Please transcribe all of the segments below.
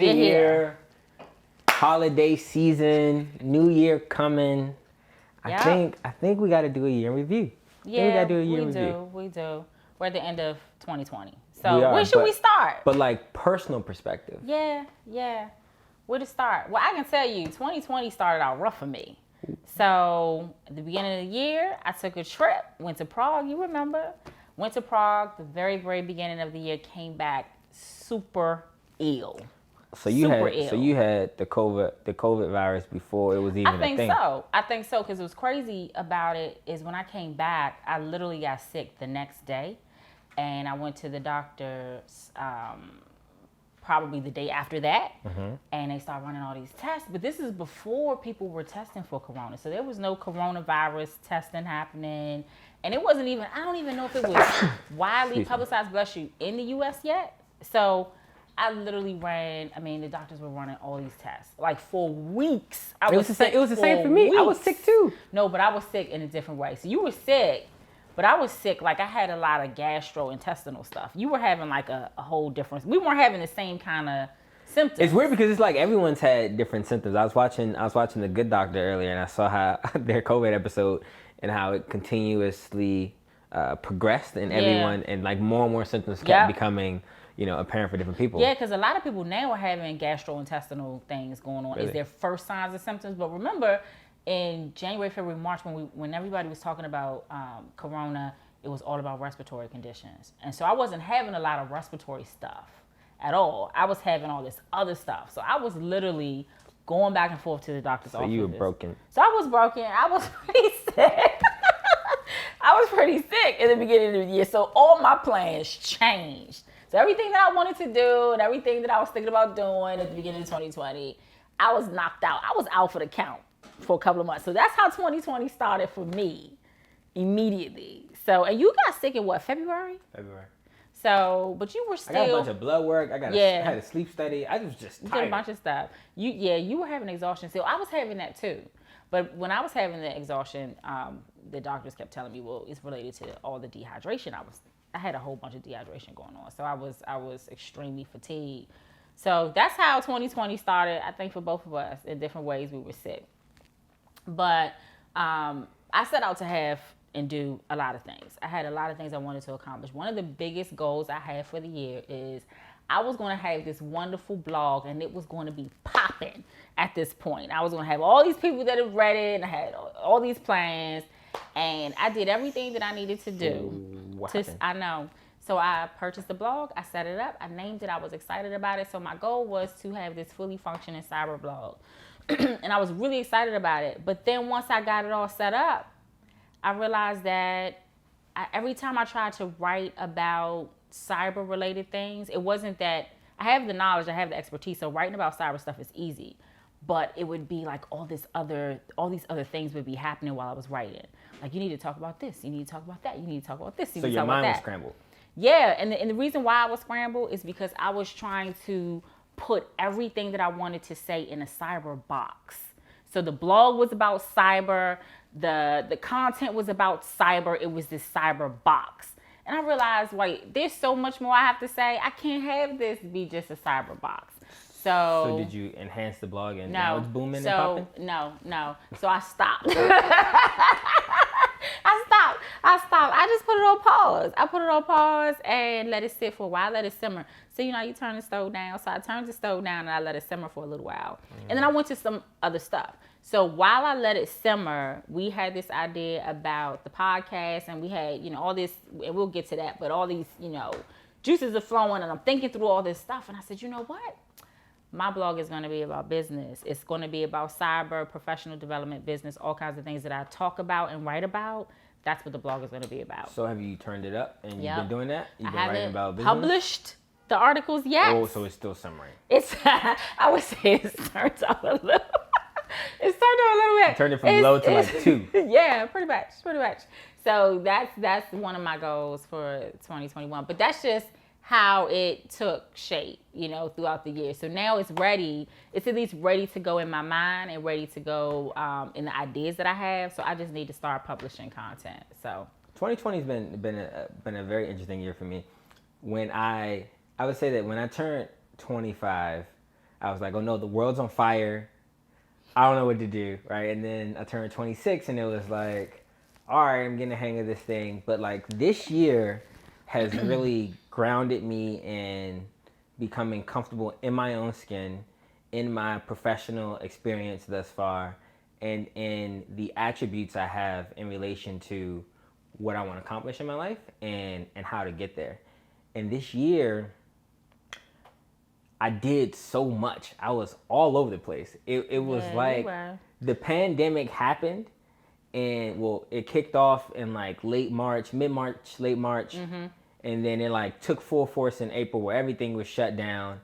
of the year, holiday season, New Year coming. I think we got to do a year in review. Yeah, we do. We're at the end of 2020. So where should we start? But like personal perspective. Yeah. Where to start? Well, I can tell you, 2020 started out rough for me. So at the beginning of the year, I took a trip, went to Prague. You remember? Went to Prague. The very, very beginning of the year, came back super ill. So you had the COVID virus before it was even a thing. I think so because it was crazy about it is when I came back, I literally got sick the next day, and I went to the doctor's probably the day after that, and they started running all these tests. But this is before people were testing for corona, so there was no coronavirus testing happening, and it wasn't even. I don't even know if it was widely publicized, bless you, in the U.S. yet. So I literally the doctors were running all these tests. Like for weeks. It was the same for me. I was sick too. No, but I was sick in a different way. So you were sick, but I was sick. Like I had a lot of gastrointestinal stuff. You were having like a whole different, we weren't having the same kind of symptoms. It's weird because it's like everyone's had different symptoms. I was watching The Good Doctor earlier and I saw how their COVID episode and how it continuously progressed in everyone and like more and more symptoms kept becoming apparent for different people. Yeah, because a lot of people now are having gastrointestinal things going on. Really? Is their first signs of symptoms. But remember, in January, February, March, when everybody was talking about corona, it was all about respiratory conditions. And so I wasn't having a lot of respiratory stuff at all. I was having all this other stuff. So I was literally going back and forth to the doctor's office. So you were broken. So I was broken. I was pretty sick. I was pretty sick in the beginning of the year. So all my plans changed. So everything that I wanted to do and everything that I was thinking about doing at the beginning of 2020, I was knocked out. I was out for the count for a couple of months. So that's how 2020 started for me immediately. So, and you got sick in what, February? February. So, but you were still. I got a bunch of blood work. I had a sleep study. I was just tired. You did a bunch of stuff. You were having exhaustion still. I was having that too. But when I was having the exhaustion, the doctors kept telling me, well, it's related to all the dehydration. I had a whole bunch of dehydration going on. So I was extremely fatigued. So that's how 2020 started, I think, for both of us. In different ways we were sick. But I set out to have and do a lot of things. I had a lot of things I wanted to accomplish. One of the biggest goals I had for the year is I was going to have this wonderful blog, and it was going to be popping at this point. I was going to have all these people that have read it, and I had all these plans. And I did everything that I needed to do. I know. So I purchased the blog. I set it up. I named it. I was excited about it. So my goal was to have this fully functioning cyber blog. And I was really excited about it. But then once I got it all set up, I realized that every time I tried to write about cyber related things, it wasn't that I have the knowledge, I have the expertise. So writing about cyber stuff is easy. But it would be like all these other things would be happening while I was writing. Like, you need to talk about this. You need to talk about that. You need to talk about this. So your mind was scrambled. Yeah, and the reason why I was scrambled is because I was trying to put everything that I wanted to say in a cyber box. So the blog was about cyber. The content was about cyber. It was this cyber box. And I realized, wait, there's so much more I have to say. I can't have this be just a cyber box. So did you enhance the blog and now it's booming and popping? No. So I stopped. I stopped. I just put it on pause. I put it on pause and let it sit for a while, let it simmer. So, you turn the stove down. So I turned the stove down and I let it simmer for a little while. Mm-hmm. And then I went to some other stuff. So while I let it simmer, we had this idea about the podcast and we had, all this, and we'll get to that, but all these, juices are flowing and I'm thinking through all this stuff. And I said, you know what? My blog is going to be about business. It's going to be about cyber, professional development, business, all kinds of things that I talk about and write about. That's what the blog is going to be about. So have you turned it up and you've been doing that? You've been writing about business? Published the articles yet. Oh, so it's still simmering. I would say it's turned up a little. It's turned up a little bit. Turned it from low to like 2. Yeah, pretty much. So that's one of my goals for 2021. But that's just how it took shape, throughout the year. So now it's ready. It's at least ready to go in my mind and ready to go in the ideas that I have. So I just need to start publishing content. So 2020 has been a very interesting year for me. When I would say that when I turned 25, I was like, oh no, the world's on fire. I don't know what to do, right? And then I turned 26, and it was like, all right, I'm getting the hang of this thing. But like this year has really grounded me in becoming comfortable in my own skin, in my professional experience thus far, and in the attributes I have in relation to what I want to accomplish in my life and how to get there. And this year, I did so much. I was all over the place. It was like the pandemic happened, and well, it kicked off in like late March, mid-March, late March, and then it like took full force in April where everything was shut down.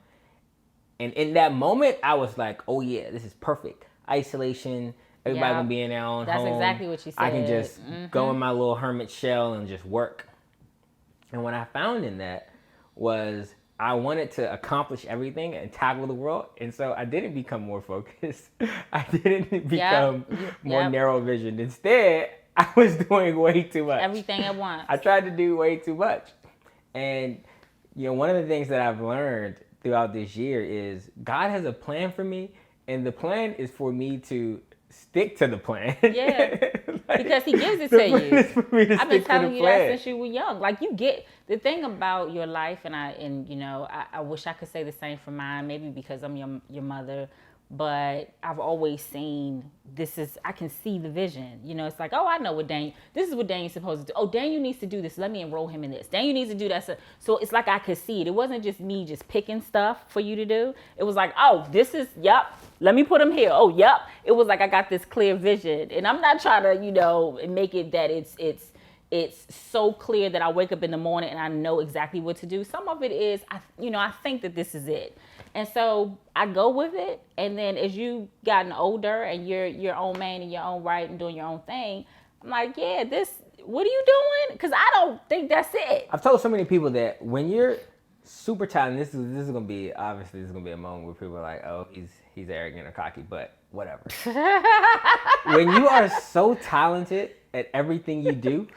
And in that moment, I was like, oh yeah, this is perfect. Isolation, everybody gonna be in their own home. That's exactly what you said. I can just go in my little hermit shell and just work. And what I found in that was I wanted to accomplish everything and tackle the world. And so I didn't become more focused. I didn't become more narrow visioned. Instead, I was doing way too much. Everything at once. I tried to do way too much. And, you know, one of the things that I've learned throughout this year is God has a plan for me. And the plan is for me to stick to the plan. Yeah. Because he gives it to you. I've been telling you that since you were young. Like, you get the thing about your life, and you know, I wish I could say the same for mine, maybe because I'm your mother, but I've always seen I can see the vision. You know, it's like, oh, I know this is what Daniel's supposed to do. Oh, Daniel needs to do this. Let me enroll him in this. Daniel needs to do that. So it's like I could see it. It wasn't just me just picking stuff for you to do. It was like, oh, this is, yep, let me put him here. Oh, yep. It was like I got this clear vision. And I'm not trying to, you know, make it that it's so clear that I wake up in the morning and I know exactly what to do. Some of it is, I think that this is it. And so I go with it. And then as you gotten older and you're your own man in your own right and doing your own thing, I'm like, yeah, what are you doing? Because I don't think that's it. I've told so many people that when you're super talented, this is going to be a moment where people are like, oh, he's arrogant or cocky, but whatever. When you are so talented at everything you do,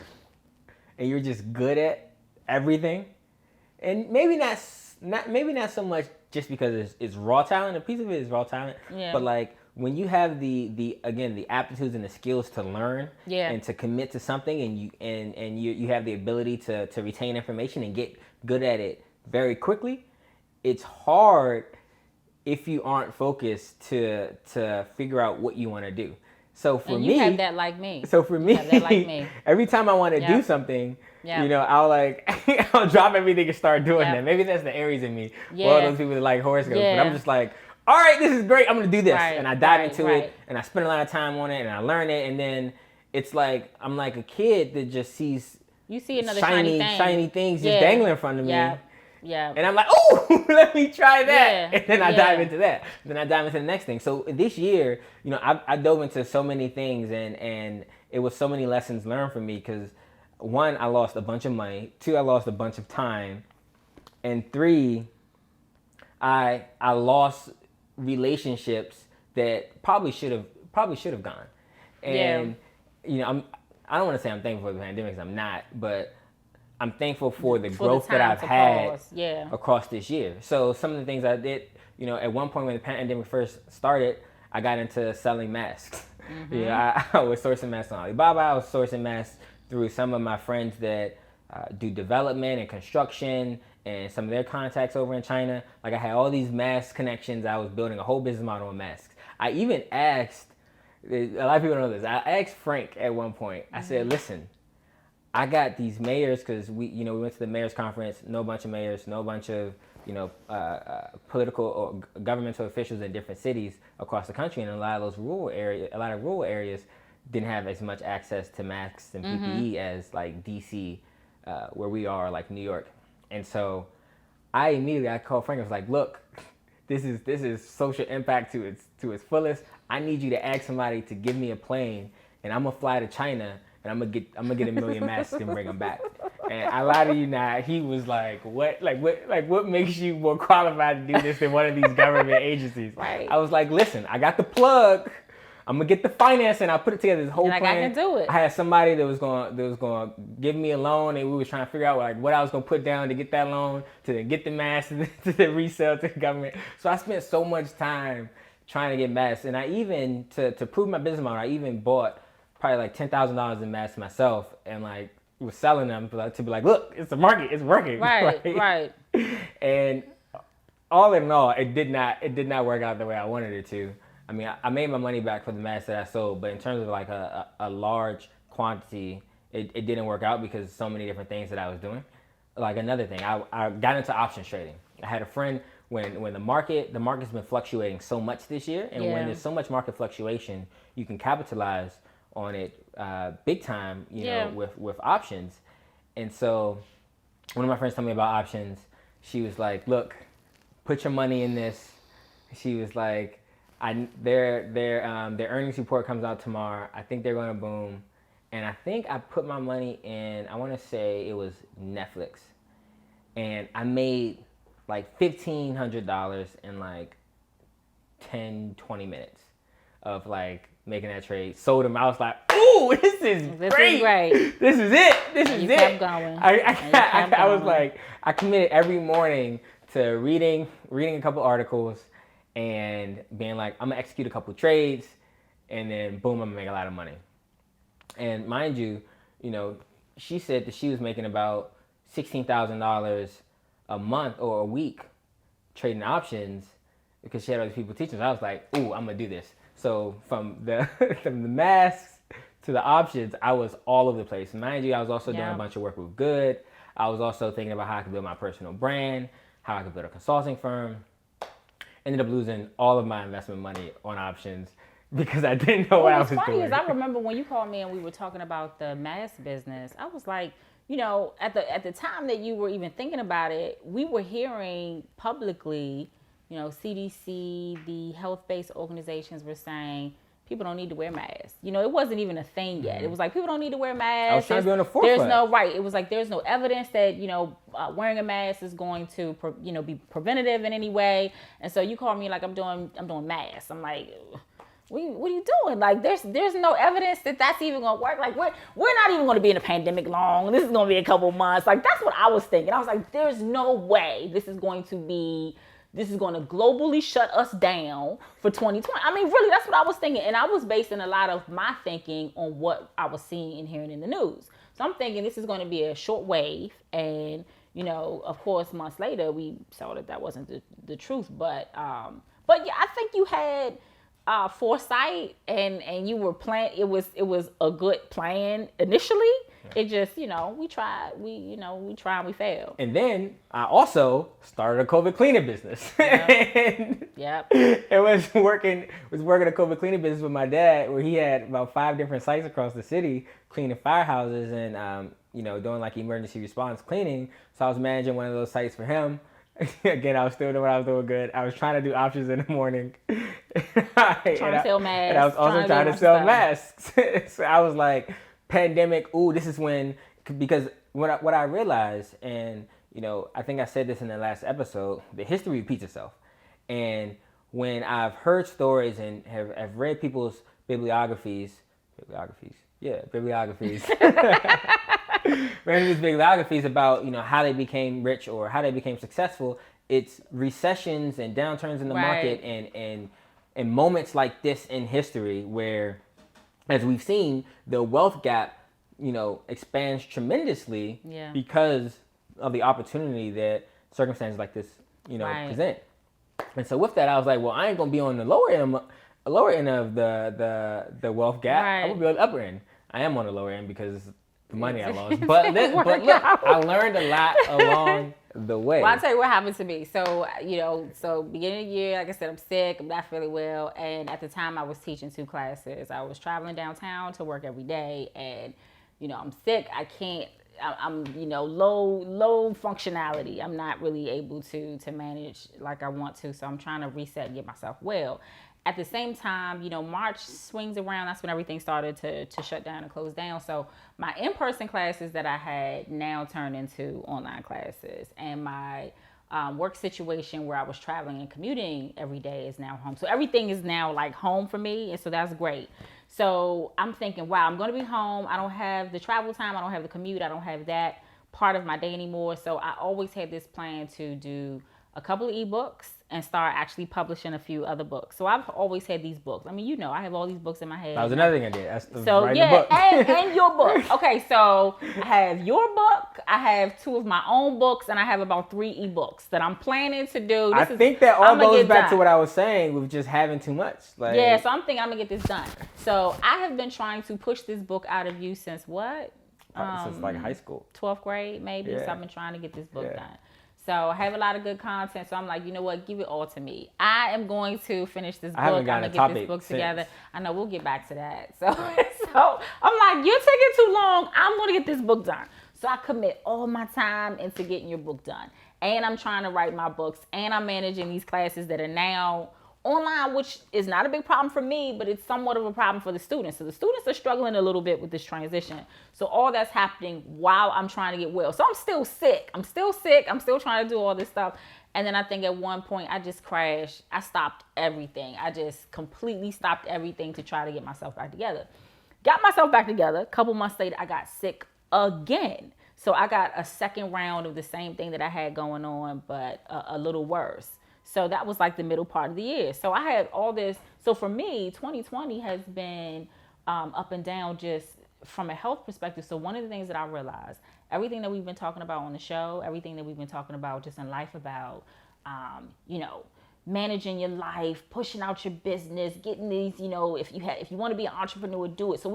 and you're just good at everything, and maybe not so much just because it's raw talent. A piece of it is raw talent, but like when you have the aptitudes and the skills to learn and to commit to something, and you have the ability to retain information and get good at it very quickly, it's hard if you aren't focused to figure out what you want to do. So for me, you have that like me. So for me, every time I want to do something, you know, I'll drop everything and start doing that. Maybe that's the Aries in me. Well, those people that like horoscopes, but I'm just like, all right, this is great. I'm gonna do this, and I dive into it, and I spend a lot of time on it, and I learn it, and then it's like I'm like a kid that just sees another shiny things just dangling in front of me. Yeah. And I'm like, oh, let me try that. And then I dive into that. Then I dive into the next thing. So this year, you know, I dove into so many things, and it was so many lessons learned for me because, one, I lost a bunch of money. Two, I lost a bunch of time. And three, I lost relationships that probably should have gone. And, you know, I don't want to say I'm thankful for the pandemic because I'm not, but I'm thankful for the growth that I've had across this year. So some of the things I did, you know, at one point when the pandemic first started, I got into selling masks. You know, I was sourcing masks on Alibaba. I was sourcing masks through some of my friends that do development and construction and some of their contacts over in China. Like I had all these mask connections. I was building a whole business model on masks. I even asked, a lot of people don't know this, I asked Frank at one point, I said, listen, I got these mayors because we went to the mayors conference. No bunch of mayors, no bunch of political or governmental officials in different cities across the country, and a lot of rural areas didn't have as much access to masks and PPE as like DC, where we are, like New York. And so I called Frank. I was like, look, this is social impact to its fullest. I need you to ask somebody to give me a plane, and I'm gonna fly to China. And I'm gonna get a million masks and bring them back. And I lie to you now, he was like, what makes you more qualified to do this than one of these government agencies? Right. I was like, listen, I got the plug. I'm gonna get the financing. I put it together, this whole Like, plan. I can do it. I had somebody that was gonna give me a loan, and we was trying to figure out like what I was gonna put down to get that loan, to then get the mask, to then resell to the government. So I spent so much time trying to get masks, and I even to prove my business model, I even bought probably like $10,000 in masks myself, and like was selling them to be like, look, it's a market, it's working. Right. And all in all, it did not work out the way I wanted it to. I mean, I made my money back for the masks that I sold, but in terms of like a large quantity, it didn't work out because of so many different things that I was doing. Like another thing, I got into options trading. I had a friend when the market's been fluctuating so much this year, and when there's so much market fluctuation, you can capitalize on it big time, you know, with options. And so one of my friends told me about options. She was like, look, put your money in this. She was like, their earnings report comes out tomorrow. I think they're going to boom. And I think I put my money in, I want to say it was Netflix. And I made like $1,500 in like 10, 20 minutes of like making that trade. Sold them. I was like, ooh, this is great. This is it. This is it. Kept going. I was like, I committed every morning to reading a couple articles and being like, I'm gonna execute a couple trades, and then boom, I'm gonna make a lot of money. And mind you, you know, she said that she was making about $16,000 a month or a week trading options because she had other people teaching. So I was like, ooh, I'm gonna do this. So from the masks to the options, I was all over the place. Mind you, I was also doing a bunch of work with Good. I was also thinking about how I could build my personal brand, how I could build a consulting firm. Ended up losing all of my investment money on options because I didn't know what I was doing. What's funny is I remember when you called me and we were talking about the mask business, I was like, you know, at the time that you were even thinking about it, we were hearing publicly, you know, CDC, the health-based organizations were saying people don't need to wear masks. You know, it wasn't even a thing yet. It was like, people don't need to wear masks. I was trying to be on the forefront. It was like, there's no evidence that, you know, wearing a mask is going to, be preventative in any way. And so you called me like, I'm doing masks. I'm like, what are you doing? Like, there's no evidence that that's even going to work. Like, we're not even going to be in a pandemic long. This is going to be a couple months. Like, that's what I was thinking. I was like, there's no way this is going to globally shut us down for 2020. I mean, really, that's what I was thinking. And I was basing a lot of my thinking on what I was seeing and hearing in the news. So I'm thinking this is going to be a short wave. And, you know, of course, months later, we saw that wasn't the truth. But yeah, I think you had foresight and you were planning. It was a good plan initially. It just, you know, we tried and we failed. And then I also started a COVID cleaning business. Yep. It was working a COVID cleaning business with my dad, where he had about 5 different sites across the city cleaning firehouses and you know, doing like emergency response cleaning. So I was managing one of those sites for him. Again, I was still doing what I was doing good. I was trying to do options in the morning. Trying to sell masks. And I was also trying to sell masks. So I was like, pandemic, ooh, this is when, because what I realized, and you know, I think I said this in the last episode, the history repeats itself. And when I've heard stories and have read people's bibliographies, read these bibliographies about, you know, how they became rich or how they became successful, it's recessions and downturns in the market and moments like this in history where, as we've seen, the wealth gap, you know, expands tremendously because of the opportunity that circumstances like this, you know, present. And so with that, I was like, well, I ain't gonna be on the lower end of the wealth gap. I'm gonna be on the upper end. I am on the lower end because the money I lost. But look, I learned a lot along the way. Well, I'll tell you what happened to me. So, you know, beginning of the year, like I said, I'm sick. I'm not feeling well. And at the time I was teaching 2 classes. I was traveling downtown to work every day. And, you know, I'm sick. I'm, you know, low functionality. I'm not really able to manage like I want to. So I'm trying to reset and get myself well. At the same time, you know, March swings around. That's when everything started to shut down and close down. So my in-person classes that I had now turned into online classes. And my work situation where I was traveling and commuting every day is now home. So everything is now like home for me. And so that's great. So I'm thinking, wow, I'm going to be home. I don't have the travel time. I don't have the commute. I don't have that part of my day anymore. So I always had this plan to do a couple of ebooks and start actually publishing a few other books. So I've always had these books. I mean, you know, I have all these books in my head. That was another thing I did. That's the So writing yeah, the book. and your book. Okay, so I have your book, I have 2 of my own books, and I have about 3 ebooks that I'm planning to do. I think that all goes back to what I was saying with just having too much. Like, yeah, so I'm thinking I'm gonna get this done. So I have been trying to push this book out of you since what? Since like high school. 12th grade, maybe. Yeah. So I've been trying to get this book done. So I have a lot of good content. So I'm like, you know what? Give it all to me. I am going to finish this book. I'm gonna get this book together. I know we'll get back to that. So I'm like, you're taking too long. I'm gonna get this book done. So I commit all my time into getting your book done. And I'm trying to write my books. And I'm managing these classes that are now online, which is not a big problem for me, but it's somewhat of a problem for the students. So the students are struggling a little bit with this transition. So all that's happening while I'm trying to get well. So I'm still sick. I'm still trying to do all this stuff. And then I think at one point I just crashed. I stopped everything. I just completely stopped everything to try to get myself back together. Got myself back together. A couple months later, I got sick again. So I got a second round of the same thing that I had going on, but a little worse. So that was like the middle part of the year. So I had all this. So for me, 2020 has been up and down just from a health perspective. So one of the things that I realized, everything that we've been talking about on the show, everything that we've been talking about just in life about, you know, managing your life, pushing out your business, getting these, you know, if you want to be an entrepreneur, do it. So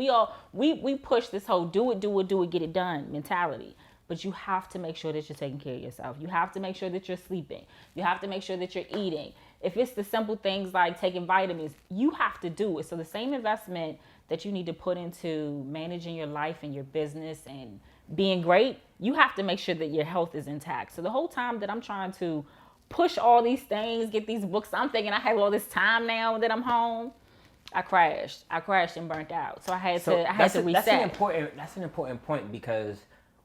we push this whole do it, get it done mentality. But you have to make sure that you're taking care of yourself. You have to make sure that you're sleeping. You have to make sure that you're eating. If it's the simple things like taking vitamins, you have to do it. So the same investment that you need to put into managing your life and your business and being great, you have to make sure that your health is intact. So the whole time that I'm trying to push all these things, get these books, I'm thinking I have all this time now that I'm home. I crashed and burnt out. So I had to reset. That's an important point, because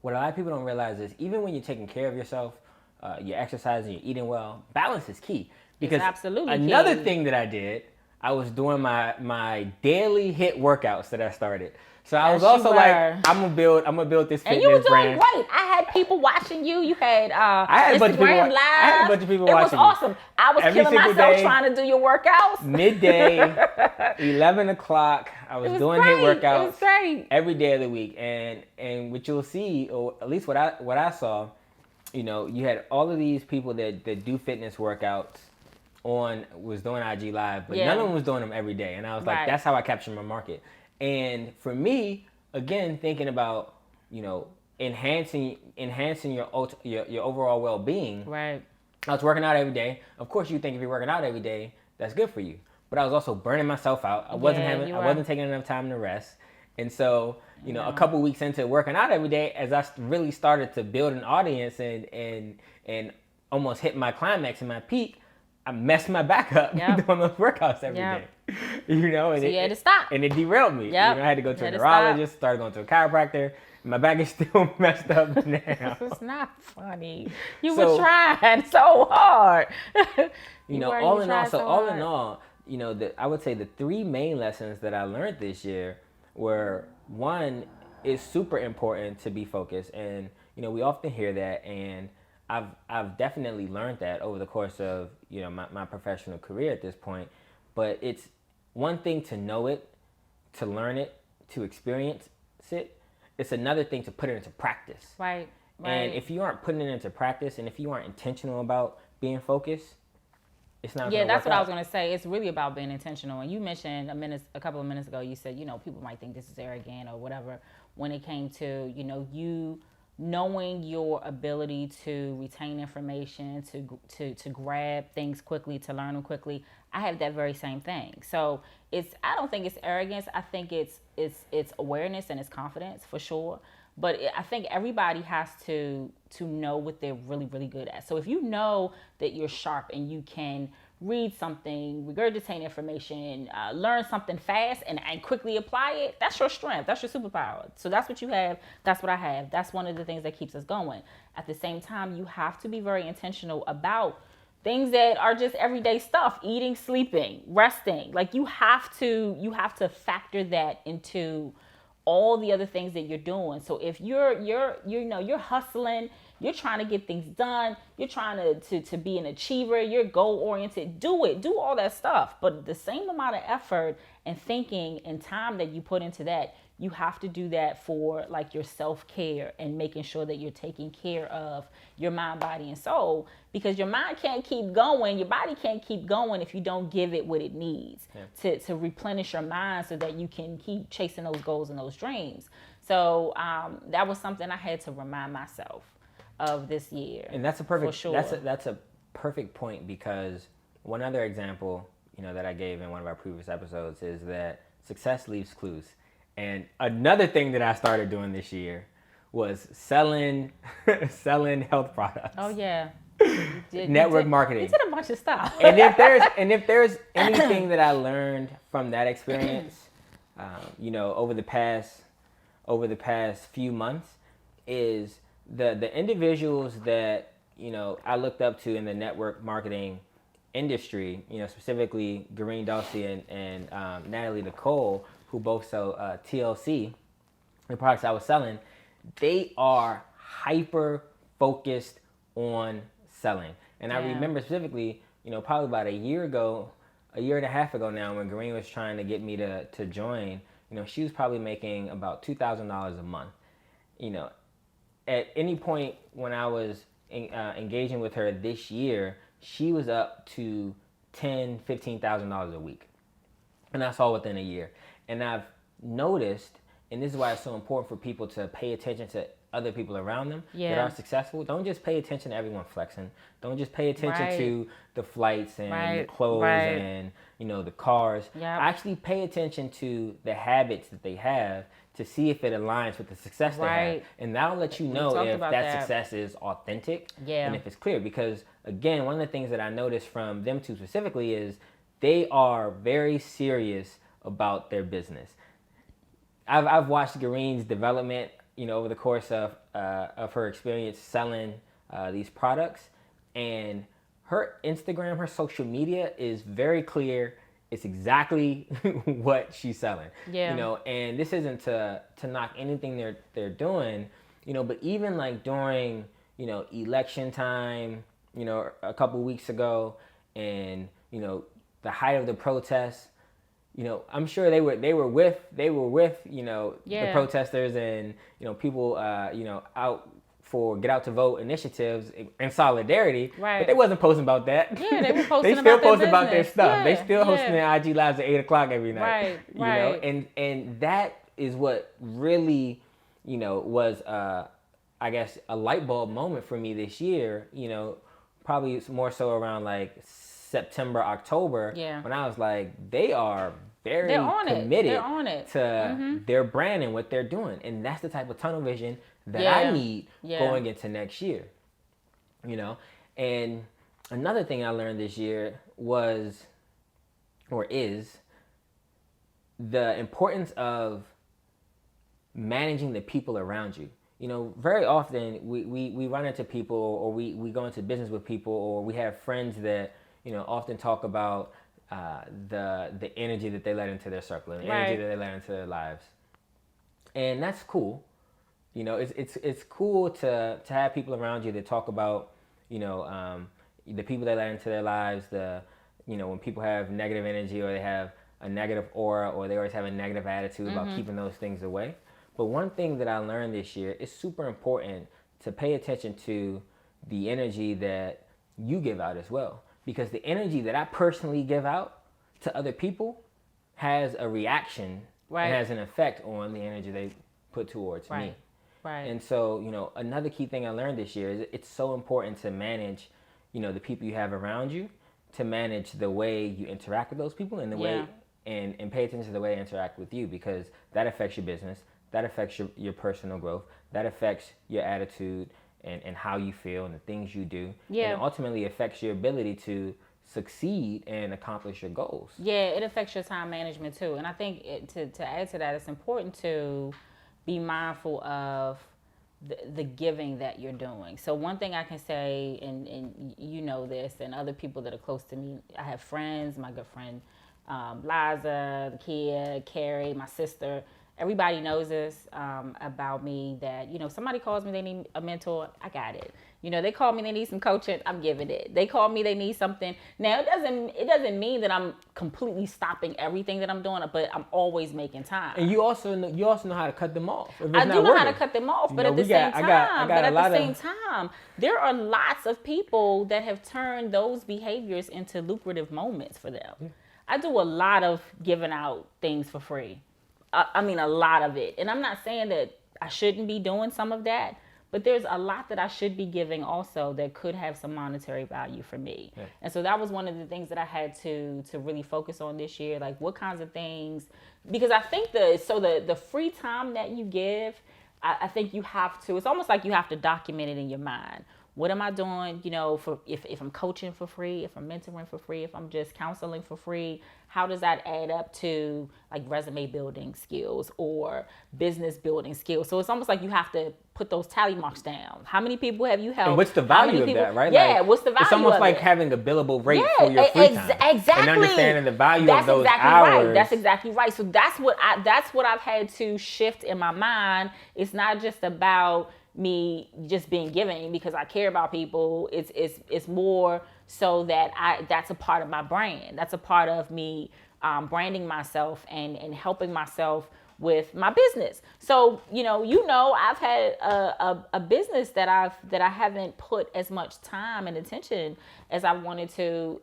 what a lot of people don't realize is even when you're taking care of yourself, you're exercising, you're eating well, balance is key. Because it's absolutely another key. thing that I did, I was doing my daily HIIT workouts that I started. So I was also like, I'm gonna build this fitness brand. And you were doing great. I had people watching you. You had Instagram Live. I had a bunch of people watching. It was awesome. I was killing myself trying to do your workouts. Midday, 11 o'clock. I was doing HIIT workouts. It was great. Every day of the week. And what you'll see, or at least what I saw, you know, you had all of these people that do fitness workouts was doing IG Live, but none of them was doing them every day. And I was like, that's how I capture my market. And for me, again, thinking about, you know, enhancing your overall well-being. Right. I was working out every day. Of course, you think if you're working out every day, that's good for you. But I was also burning myself out. I wasn't taking enough time to rest. And so, you know, a couple weeks into working out every day, as I really started to build an audience and almost hit my climax and my peak, I messed my back up doing those workouts every day. You know, and so you had to stop. And it derailed me. You know, I had to go to a neurologist, started going to a chiropractor. My back is still messed up now. It's not funny. You were trying so hard. You know, all in all, you know, I would say the 3 main lessons that I learned this year were, one, it's super important to be focused. And, you know, we often hear that, and I've definitely learned that over the course of, you know, my professional career at this point. But it's one thing to know it, to learn it, to experience it. It's another thing to put it into practice. Right. And if you aren't putting it into practice, and if you aren't intentional about being focused, it's not going to work out. Yeah, that's what I was going to say. It's really about being intentional. And you mentioned a couple of minutes ago, you said, you know, people might think this is arrogant or whatever when it came to, you know, you knowing your ability to retain information, to grab things quickly, to learn them quickly. I have that very same thing. So I don't think it's arrogance. I think it's awareness and it's confidence for sure. But I think everybody has to know what they're really, really good at. So if you know that you're sharp and you can read something, regurgitate information, learn something fast, and quickly apply it. That's your strength. That's your superpower. So that's what you have. That's what I have. That's one of the things that keeps us going. At the same time, you have to be very intentional about things that are just everyday stuff: eating, sleeping, resting. Like you have to factor that into all the other things that you're doing. So if you're hustling, you're trying to get things done, you're trying to be an achiever, you're goal oriented, do all that stuff. But the same amount of effort and thinking and time that you put into that, you have to do that for like your self-care and making sure that you're taking care of your mind, body, and soul, because your mind can't keep going, your body can't keep going if you don't give it what it needs to replenish your mind so that you can keep chasing those goals and those dreams. So that was something I had to remind myself of this year. And that's a perfect, for sure. That's a perfect point, because one other example, that I gave in one of our previous episodes is that success leaves clues. And another thing that I started doing this year was selling health products. Oh yeah. Network marketing. You did a bunch of stuff. and if there's anything that I learned from that experience, over the past few months, is the individuals that I looked up to in the network marketing industry. Specifically Green Dulcie and Natalie Nicole, who both sell TLC, the products I was selling. They are hyper focused on selling. And I remember specifically, probably about a year and a half ago now, when Green was trying to get me to join, she was probably making about $2,000 a month. At any point when I was engaging with her this year, she was up to $10,000, $15,000 a week. And that's all within a year. And I've noticed, and this is why it's so important for people to pay attention to other people around them that are successful. Don't just pay attention to everyone flexing. Don't just pay attention to the flights and the clothes and the cars. Yep. Actually pay attention to the habits that they have to see if it aligns with the success they have. And that'll let you know if that success is authentic and if it's clear. Because again, one of the things that I noticed from them two specifically is they are very serious about their business. I've watched Green's development, over the course of her experience selling these products, and her Instagram, her social media is very clear. It's exactly what she's selling. And this isn't to knock anything they're doing, but even like during election time, a couple weeks ago, and the height of the protests. I'm sure they were with the protesters and people out for get out to vote initiatives in solidarity. Right. But they wasn't posting about that. Yeah, they were posting they still posting about their stuff. Yeah, they still hosting their IG lives at 8:00 every night. Right. And that is what really was I guess a light bulb moment for me this year. Probably more so around like September, October, when I was like, they are very committed to their brand and what they're doing. And that's the type of tunnel vision that I need going into next year. And another thing I learned this year is the importance of managing the people around you. Very often we run into people, or we go into business with people, or we have friends that often talk about the energy that they let into their circle and the energy that they let into their lives, and that's cool. It's cool to have people around you that talk about the people they let into their lives. When people have negative energy, or they have a negative aura, or they always have a negative attitude about keeping those things away. But one thing that I learned this year is super important to pay attention to the energy that you give out as well. Because the energy that I personally give out to other people has a reaction and has an effect on the energy they put towards me. Right. And so, another key thing I learned this year is it's so important to manage, the people you have around you, to manage the way you interact with those people and the way and pay attention to the way they interact with you, because that affects your business, that affects your personal growth, that affects your attitude and how you feel and the things you do. And it ultimately affects your ability to succeed and accomplish your goals. Yeah, it affects your time management too. And I think to add to that, it's important to be mindful of the giving that you're doing. So one thing I can say, and you know this, and other people that are close to me, I have friends, my good friend Liza, the kid, Carrie, my sister. Everybody knows this about me, that, you know, somebody calls me, they need a mentor, I got it. You know, they call me, they need some coaching, I'm giving it. They call me, they need something. Now, it doesn't mean that I'm completely stopping everything that I'm doing, but I'm always making time. And you also know how to cut them off. I do know how to cut them off, but at the same time, there are lots of people that have turned those behaviors into lucrative moments for them. Yeah. I do a lot of giving out things for free. I mean, a lot of it. And I'm not saying that I shouldn't be doing some of that, but there's a lot that I should be giving also that could have some monetary value for me. Yeah. And so that was one of the things that I had to really focus on this year. Like, what kinds of things, because I think the free time that you give, I think you have to, it's almost like you have to document it in your mind. What am I doing, you know, for if I'm coaching for free, if I'm mentoring for free, if I'm just counseling for free, how does that add up to like resume building skills or business building skills? So it's almost like you have to put those tally marks down. How many people have you helped? And what's the value of that, right? Yeah, like, what's the value of it? It's almost like having a billable rate for your free time. Exactly. And understanding the value of those hours. Right. That's exactly right. So that's what I've had to shift in my mind. It's not just about me just being giving because I care about people. It's more so that that's a part of my brand. That's a part of me branding myself and helping myself with my business. So I've had a business that I haven't put as much time and attention as I wanted to,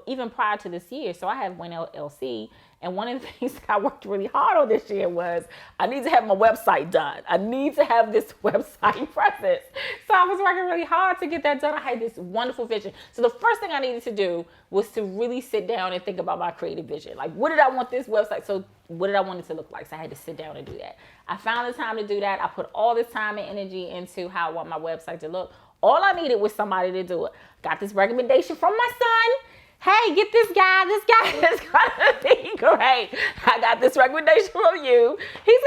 even prior to this year. So I have Win LLC, and one of the things that I worked really hard on this year was I need to have my website done. I need to have this website presence. So I was working really hard to get that done. I had this wonderful vision. So the first thing I needed to do was to really sit down and think about my creative vision. Like, what did I want this website? So what did I want it to look like? So I had to sit down and do that. I found the time to do that. I put all this time and energy into how I want my website to look. All I needed was somebody to do it. Got this recommendation from my son. Hey, get this guy. This guy is gonna be great. I got this recommendation from you. He's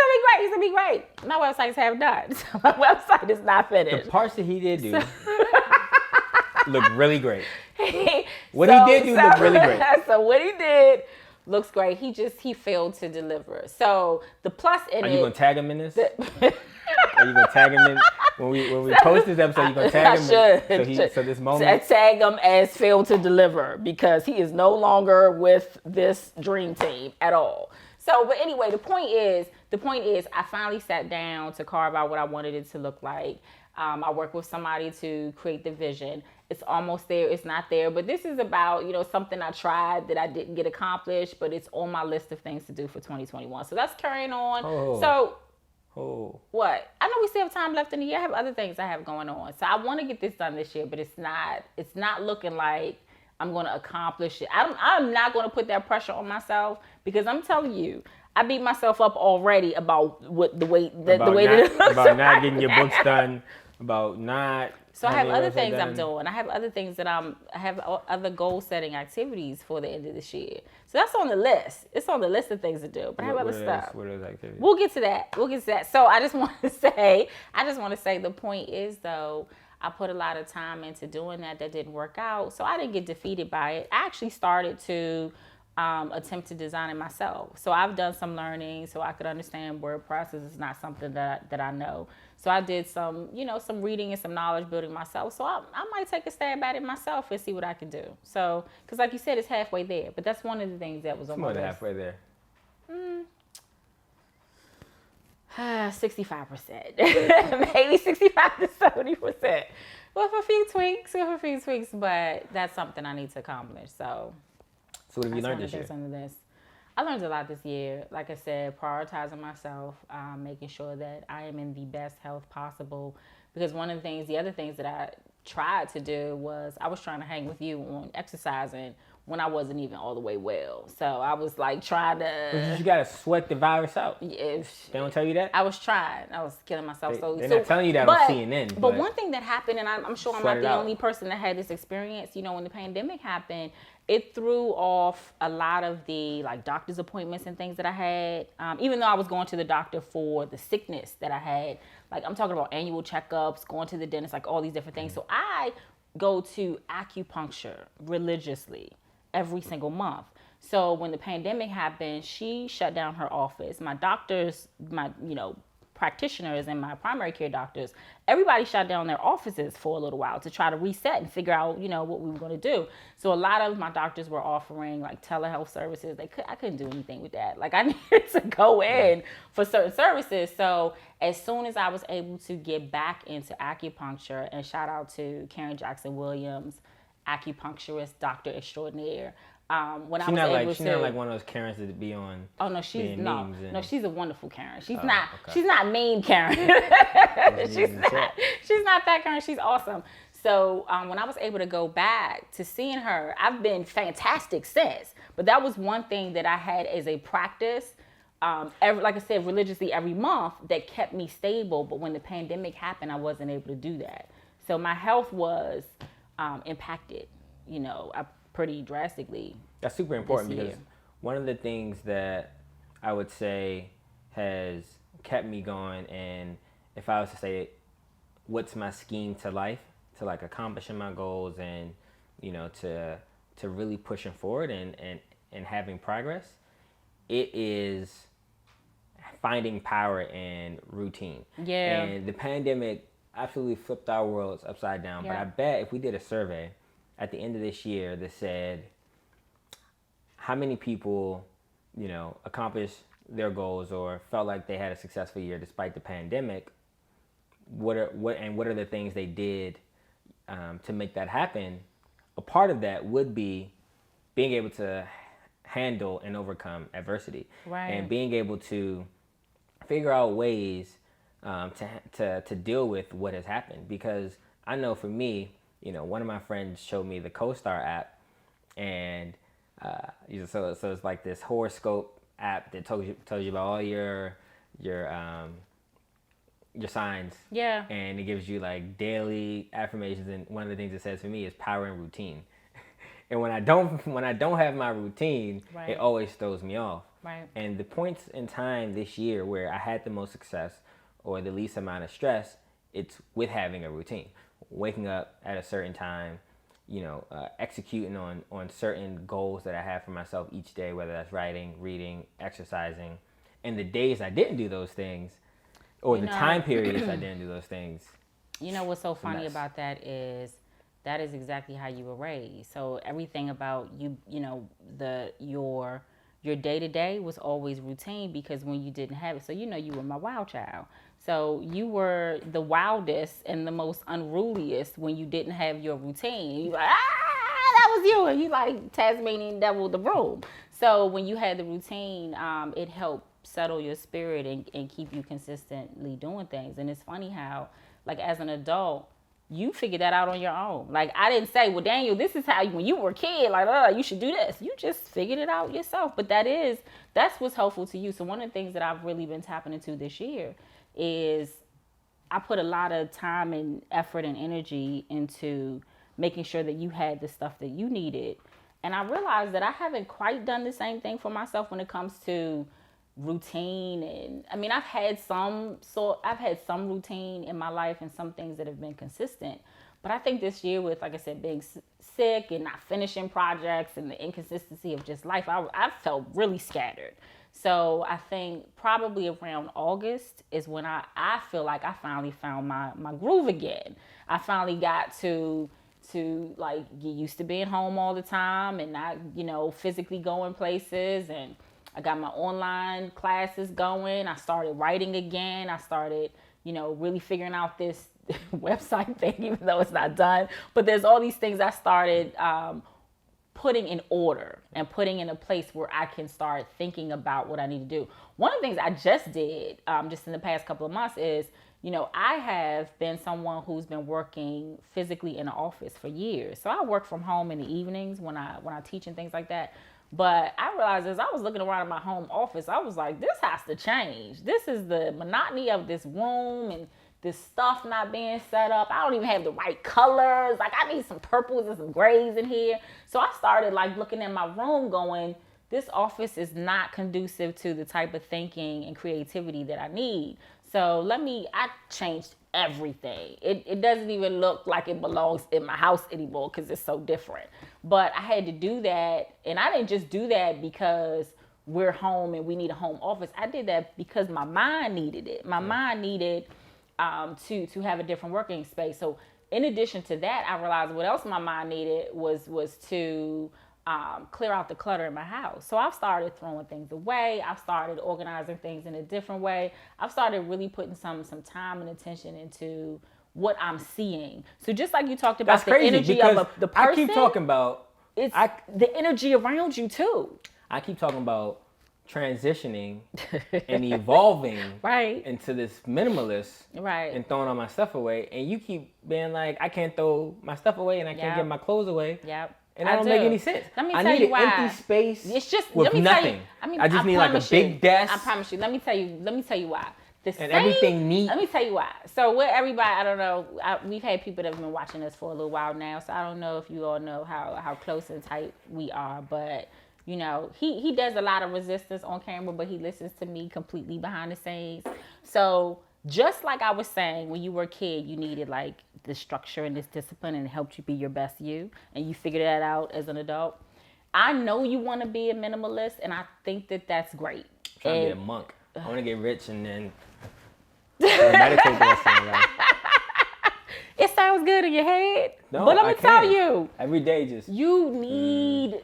gonna be great. My website's half done. So my website is not finished. The parts that he did do look really great. What he did do looked really great. So what he did looks great. He failed to deliver. So the plus in it. Are you gonna tag him in this? Are you gonna tag him in when we post this episode? You gonna tag him? So this moment. Tag him as failed to deliver because he is no longer with this dream team at all. So, but anyway, the point is, I finally sat down to carve out what I wanted it to look like. I worked with somebody to create the vision. It's almost there. It's not there. But this is about, something I tried that I didn't get accomplished, but it's on my list of things to do for 2021. So that's carrying on. What? I know we still have time left in the year. I have other things I have going on. So I want to get this done this year, but it's not looking like I'm going to accomplish it. I'm not going to put that pressure on myself because I'm telling you, I beat myself up already about the way that it looks. About not getting your books done, about not. So I have other things I'm doing. I have other things that I have other goal setting activities for the end of this year. So that's on the list. It's on the list of things to do. But I have other stuff. What are those activities? We'll get to that. So I just want to say the point is though, I put a lot of time into doing that didn't work out. So I didn't get defeated by it. I actually started to attempt to design it myself. So I've done some learning so I could understand WordPress is not something that I know. So I did some reading and some knowledge building myself. So I might take a stab at it myself and see what I can do. So, because like you said, it's halfway there. But that's one of the things that was on my list. More than halfway there. 65%. Maybe 65 to 70%. With a few tweaks, but that's something I need to accomplish. So what have you learned this year? I learned a lot this year. Like I said, prioritizing myself, making sure that I am in the best health possible. Because the other things that I tried to do was I was trying to hang with you on exercising when I wasn't even all the way well. So I was like trying to. You gotta sweat the virus out. If They don't tell you that. I was trying. I was killing myself slowly. They're not telling you that on CNN. But one thing that happened, and I'm sure I'm not the out. only person that had this experience. You know, when the pandemic happened, it threw off a lot of the like doctor's appointments and things that I had. Even though I was going to the doctor for the sickness that I had, like I'm talking about annual checkups, going to the dentist, like all these different things. So I go to acupuncture religiously every single month. So when the pandemic happened, she shut down her office. My doctors, my practitioners and my primary care doctors, everybody shut down their offices for a little while to try to reset and figure out, what we were going to do. So a lot of my doctors were offering like telehealth services. I couldn't do anything with that. Like I needed to go in for certain services. So as soon as I was able to get back into acupuncture, and shout out to Karen Jackson Williams, acupuncturist, doctor extraordinaire. When she's not like one of those Karens that be on. Oh no, she's no, she's a wonderful Karen. She's okay. She's not mean Karen. she's not that Karen. She's awesome. So when I was able to go back to seeing her, I've been fantastic since. But that was one thing that I had as a practice, like I said, religiously every month that kept me stable. But when the pandemic happened, I wasn't able to do that. So my health was impacted, pretty drastically. That's super important because one of the things that I would say has kept me going, and if I was to say what's my scheme to life, to like accomplishing my goals and to really pushing forward and having progress, it is finding power in routine. Yeah. And the pandemic absolutely flipped our worlds upside down. Yeah. But I bet if we did a survey at the end of this year that said how many people, accomplished their goals or felt like they had a successful year despite the pandemic, what are the things they did to make that happen? A part of that would be being able to handle and overcome adversity, right, and being able to figure out ways to deal with what has happened. Because I know for me, one of my friends showed me the CoStar app, and so it's like this horoscope app that tells you about all your signs. Yeah. And it gives you like daily affirmations, and one of the things it says for me is power and routine. And when I don't have my routine, right, it always throws me off. Right. And the points in time this year where I had the most success or the least amount of stress, it's with having a routine. Waking up at a certain time, executing on certain goals that I have for myself each day, whether that's writing, reading, exercising. And the days I didn't do those things, or the time periods I didn't do those things. What's so funny about that is exactly how you were raised. So everything about you, your day-to-day was always routine, because when you didn't have it, so you were my wild child. So you were the wildest and the most unruliest when you didn't have your routine. You like, that was you. And you like Tasmanian devil the room. So when you had the routine, it helped settle your spirit and keep you consistently doing things. And it's funny how, like as an adult, you figured that out on your own. Like I didn't say, well, Daniel, this is how when you were a kid, like, you should do this. You just figured it out yourself. But that's what's helpful to you. So one of the things that I've really been tapping into this year is I put a lot of time and effort and energy into making sure that you had the stuff that you needed. And I realized that I haven't quite done the same thing for myself when it comes to routine. And I mean, I've had some routine in my life and some things that have been consistent. But I think this year with, like I said, being sick and not finishing projects and the inconsistency of just life, I felt really scattered. So I think probably around August is when I feel like I finally found my groove again. I finally got to like get used to being home all the time and not, physically going places. And I got my online classes going. I started writing again. I started, really figuring out this website thing, even though it's not done. But there's all these things I started putting in order and putting in a place where I can start thinking about what I need to do. One of the things I just did, just in the past couple of months, is I have been someone who's been working physically in the office for years. So I work from home in the evenings when I teach and things like that. But I realized as I was looking around in my home office, I was like, this has to change. This is the monotony of this room and this stuff not being set up. I don't even have the right colors. Like, I need some purples and some grays in here. So I started like looking at my room going, this office is not conducive to the type of thinking and creativity that I need. So I changed everything. It doesn't even look like it belongs in my house anymore because it's so different. But I had to do that. And I didn't just do that because we're home and we need a home office. I did that because my mind needed it. My mind needed to have a different working space. So in addition to that, I realized what else my mind needed was to clear out the clutter in my house. So I've started throwing things away. I've started organizing things in a different way. I've started really putting some time and attention into what I'm seeing. So just like you talked about the energy of the person, I keep talking about the energy around you too. I keep talking about transitioning and evolving into this minimalist and throwing all my stuff away, and you keep being like, I can't throw my stuff away and I can't get my clothes away. And that don't make any sense. Let me tell you why. I need an empty space it's just, with nothing. I just need like a big desk. I promise you. Let me tell you why. Everything neat. Let me tell you why. So what everybody, I don't know, we've had people that have been watching us for a little while now, so I don't know if you all know how close and tight we are, but he does a lot of resistance on camera, but he listens to me completely behind the scenes. So just like I was saying, when you were a kid, you needed like this structure and this discipline, and it helped you be your best you, and you figured that out as an adult. I know you want to be a minimalist, and I think that that's great. I'm trying to be a monk. I want to get rich and then meditate the rest of my life. It sounds good in your head, no, but let me tell you, every day you need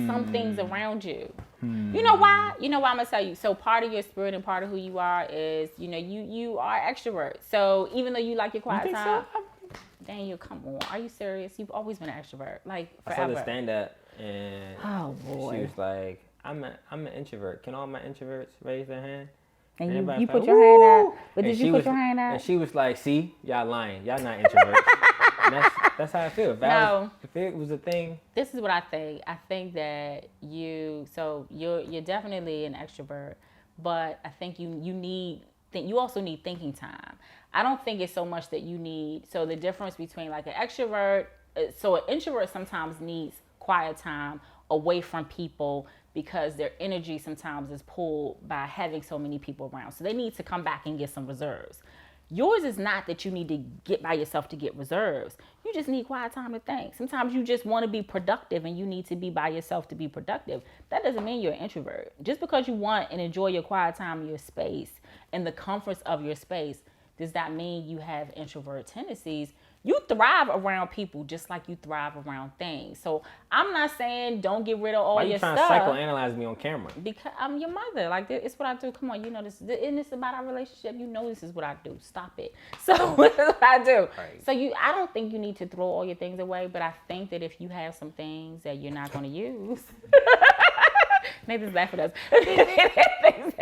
some things around you. You know why? I'm gonna tell you. So part of your spirit and part of who you are is, you are extrovert. So even though you like your quiet time, so? Daniel, come on, are you serious? You've always been an extrovert, like forever. I saw the stand up and oh boy, she was like, I'm an introvert. Can all my introverts raise their hand? And you put your hand out. But did you put your hand out? And she was like, see, y'all lying. Y'all not introverts. And that's how I feel. If it was a thing. This is what I think. I think that you're definitely an extrovert, but I think you also need thinking time. I don't think it's so much that you need. So the difference between like an extrovert, so an introvert sometimes needs quiet time away from people because their energy sometimes is pulled by having so many people around. So they need to come back and get some reserves. Yours is not that you need to get by yourself to get reserves. You just need quiet time to think. Sometimes you just want to be productive and you need to be by yourself to be productive. That doesn't mean you're an introvert. Just because you want and enjoy your quiet time in your space and the comforts of your space, does that mean you have introvert tendencies? You thrive around people just like you thrive around things. So I'm not saying don't get rid of all your stuff. Why are you trying to psychoanalyze me on camera? Because I'm your mother. Like, it's what I do. Come on, this, and it's about our relationship. This is what I do. Stop it. So this is what I do. Right. So I don't think you need to throw all your things away, but I think that if you have some things that you're not going to use, Nathan's laughing at us. Things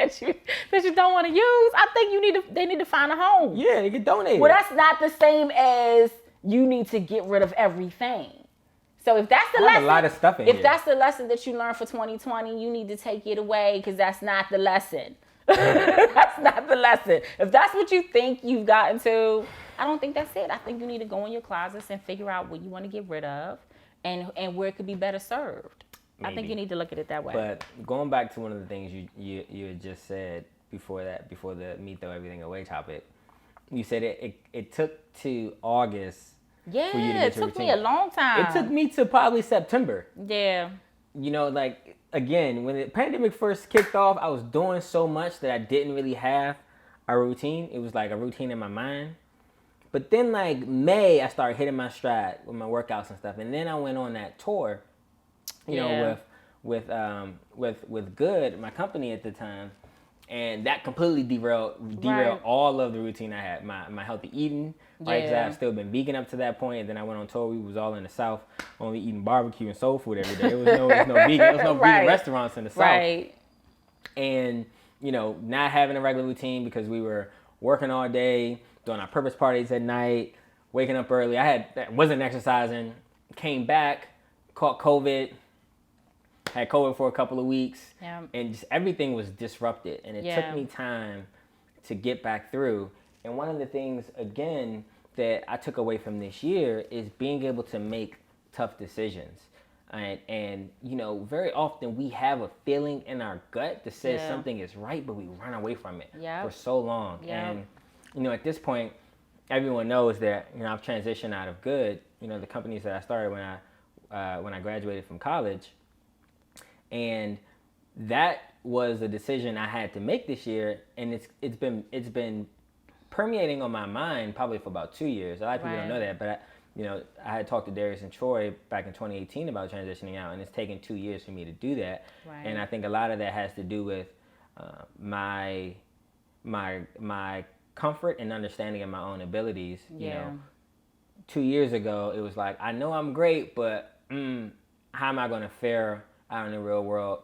that you don't want to use, I think they need to find a home. Yeah, they can donate. Well, that's not the same as you need to get rid of everything. So if that's the lesson, a lot of stuff in here. That's the lesson that you learned for 2020, you need to take it away because that's not the lesson. That's not the lesson. If that's what you think you've gotten to, I don't think that's it. I think you need to go in your closets and figure out what you want to get rid of and where it could be better served. Maybe. I think you need to look at it that way. But going back to one of the things you had just said before the me throw everything away topic, you said it took to August. Yeah, for you to get it took me a long time. It took me to probably September. Yeah. Like, again, when the pandemic first kicked off, I was doing so much that I didn't really have a routine. It was like a routine in my mind. But then like May, I started hitting my stride with my workouts and stuff. And then I went on that tour, you know, with Good, my company at the time. And that completely derailed all of the routine I had. My healthy eating, right? Because I've still been vegan up to that point. And then I went on tour. We was all in the South, only eating barbecue and soul food every day. There was no vegan. There was no vegan restaurants in the South. Right. And not having a regular routine because we were working all day, doing our purpose parties at night, waking up early. Wasn't exercising, came back, caught COVID, had COVID for a couple of weeks, Yeah. and just everything was disrupted. And it took me time to get back through. And one of the things, again, that I took away from this year is being able to make tough decisions. And you know, very often we have a feeling in our gut that says something is right, but we run away from it for so long. And you know, at this point, everyone knows that, you know, I've transitioned out of good. You know, the companies that I started when I graduated from college, and that was a decision I had to make this year, and it's been permeating on my mind probably for about 2 years. A lot of people don't know that, but I had talked to Darius and Troy back in 2018 about transitioning out, and it's taken 2 years for me to do that. Right. And I think a lot of that has to do with my comfort and understanding of my own abilities. You know, 2 years ago, it was like, I know I'm great, but how am I going to fare out in the real world,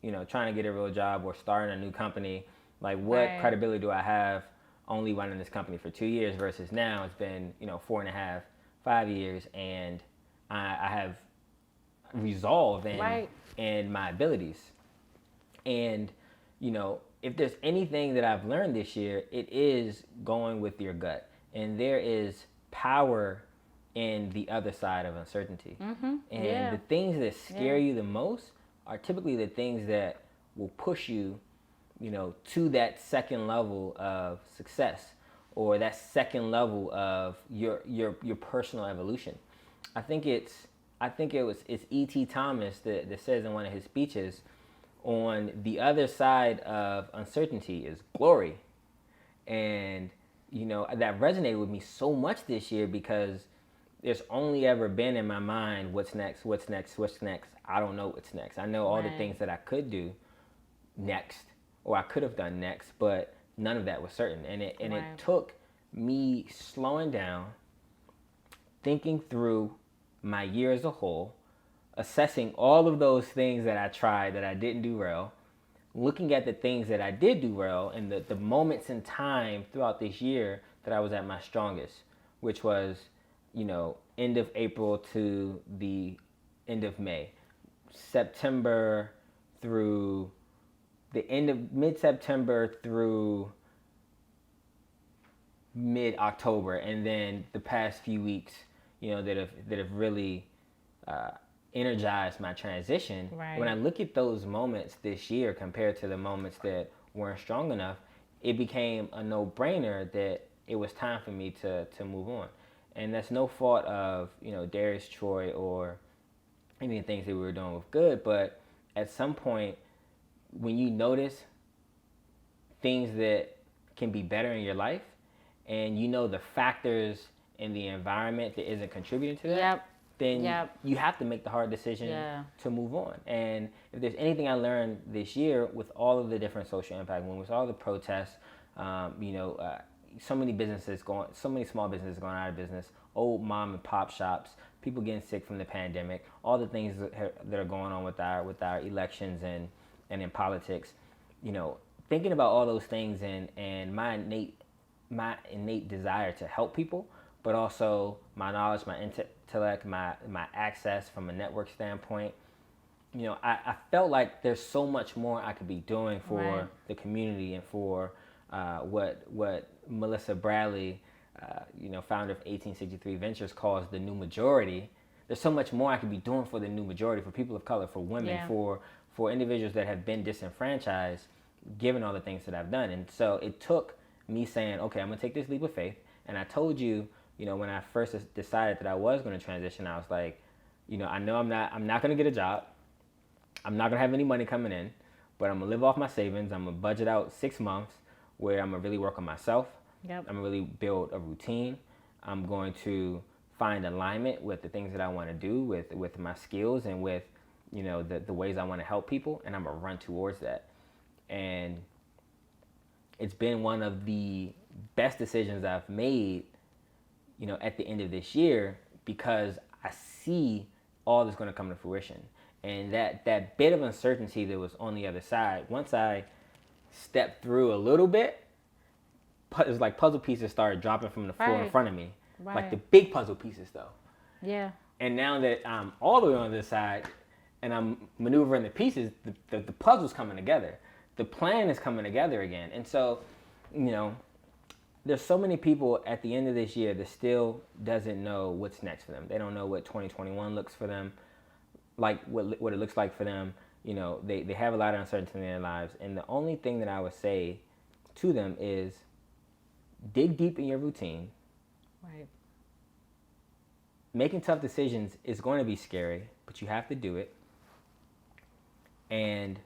you know, trying to get a real job or starting a new company? Like, what credibility do I have only running this company for 2 years versus now it's been, you know, 4.5, 5 years, and I have resolve in my abilities. And, you know, if there's anything that I've learned this year, it is going with your gut. And there is power in the other side of uncertainty. And the things that scare you the most are typically the things that will push you, you know, to that second level of success, or that second level of your personal evolution. I think it's E.T. Thomas that says in one of his speeches, on the other side of uncertainty is glory. And, you know, that resonated with me so much this year because there's only ever been in my mind, what's next. I don't know what's next. I know all the things that I could do next, or I could have done next, but none of that was certain. And it took me slowing down, thinking through my year as a whole, assessing all of those things that I tried that I didn't do well, looking at the things that I did do well, and the moments in time throughout this year that I was at my strongest, which was, you know, end of April to the end of May, September through the end of mid-September through mid-October, and then the past few weeks, you know, that have really energized my transition. When I look at those moments this year compared to the moments that weren't strong enough, it became a no-brainer that it was time for me to move on. And that's no fault of, you know, Darius, Troy, or any of the things that we were doing with good, but at some point, when you notice things that can be better in your life, and you know the factors in the environment that isn't contributing to that, then you have to make the hard decision to move on. And if there's anything I learned this year with all of the different social impact movements, all the protests, so many small businesses going out of business, old mom and pop shops, people getting sick from the pandemic, all the things that are going on with our elections and in politics, you know, thinking about all those things and my innate desire to help people, but also my knowledge, my intellect, my access from a network standpoint, you know, I felt like there's so much more I could be doing for the community and for what Melissa Bradley, founder of 1863 Ventures, calls the new majority. There's so much more I could be doing for the new majority, for people of color, for women, for individuals that have been disenfranchised, given all the things that I've done. And so it took me saying, okay, I'm going to take this leap of faith. And I told you, you know, when I first decided that I was going to transition, I was like, you know I'm not going to get a job. I'm not going to have any money coming in, but I'm going to live off my savings. I'm going to budget out 6 months where I'm going to really work on myself. I'm going to really build a routine. I'm going to find alignment with the things that I want to do with my skills and with, you know, the ways I want to help people, and I'm going to run towards that. And it's been one of the best decisions I've made, you know, at the end of this year, because I see all that's going to come to fruition. And that bit of uncertainty that was on the other side, once I stepped through a little bit, it was like puzzle pieces started dropping from the floor in Right. front of me, like Right. the big puzzle pieces though. Yeah. And now that I'm all the way on this side and I'm maneuvering the pieces, the puzzle's coming together. The plan is coming together again. And so, you know, there's so many people at the end of this year that still doesn't know what's next for them. They don't know what 2021 looks for them, like what it looks like for them. You know, they have a lot of uncertainty in their lives. And the only thing that I would say to them is dig deep in your routine. Right. Making tough decisions is going to be scary, but you have to do it. And